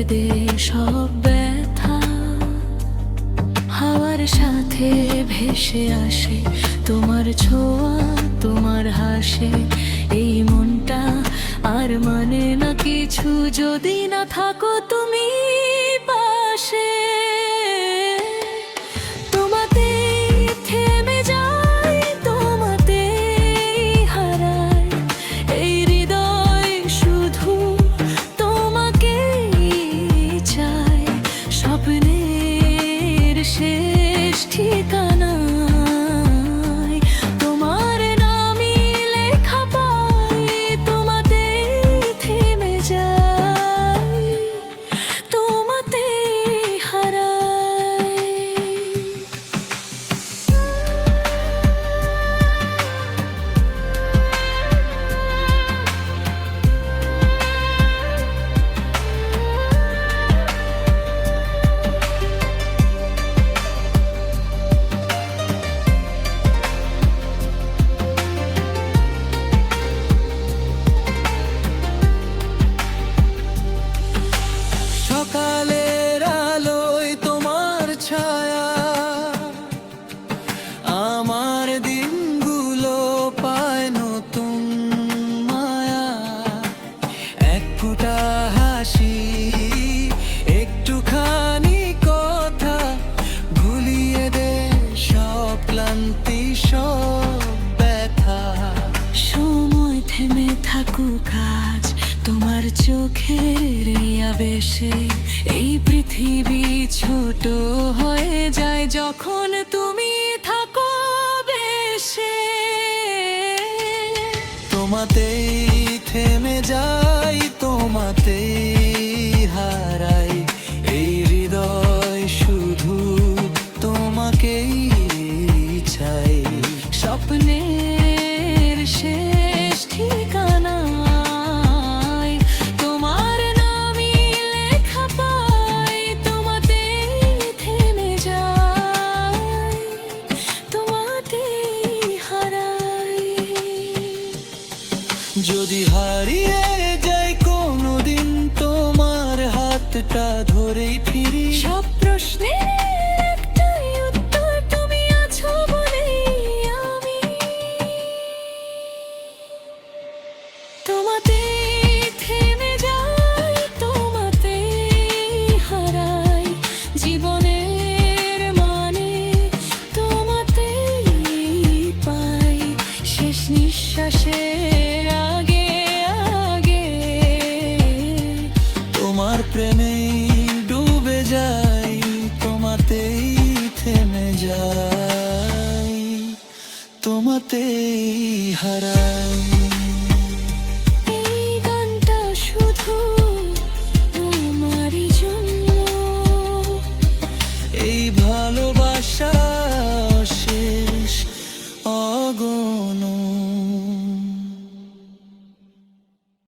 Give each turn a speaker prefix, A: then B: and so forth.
A: দে সব ব্যথা। হাওয়ার সাথে ভেসে আসে তোমার ছোঁয়া, তোমার হাসে। এই মনটা আর মানে না কিছু যদি না থাকো তুমি পাশে। তোমাতেই থেমে যায়, তোমাতেই হারায়। এই হৃদয় শুধু তোমাকেই চায়। স্বপ্নের শেষ ঠিকানা তোমার নামই লেখা পাই। তোমাতেই থেমে যায়, তোমাতেই হারায়।
B: সকালের আলোয় তোমার ছায়া আমার দিনগুলো পায় নতুন মায়া। এক ফোঁটা হাসি, একটুখানি কথা ভুলিয়ে দে সব ক্লান্তি, সব ব্যথা।
A: সময় থেমে থাকুক আজ তোমার চোখের আবেশে। এই পৃথিবী ছোট হয়ে যায় যখন তুমি থাকো বেশে।
B: তোমাতেই থেমে যাই, তোমাতেই হারাই। এই হৃদয় শুধু তোমাকেই চাই।
A: স্বপ্নের শেষ ঠিকানা তোমার নামই লেখা পাই। তোমাতেই থেমে যায়, তোমাতেই হারাই।
B: যদি হারিয়ে যাই কোনোদিন তোমার হাতটা ধরেই ফিরি।
A: সব প্রশ্নের একটাই উত্তর, তুমি আছো বলেই আমি। তোমাতেই থেমে যাই, তোমাতেই হারাই। জীবনের মানে তোমাতেই পাই। শেষ নিঃশ্বাসের আগে আগে
B: তোমার প্রেমে ডুবে যাই, তোমাতেই থেমে যাই, তোমাতেই হারাই।
A: এই গানটা শুধু তোমারই জন্য।
B: এই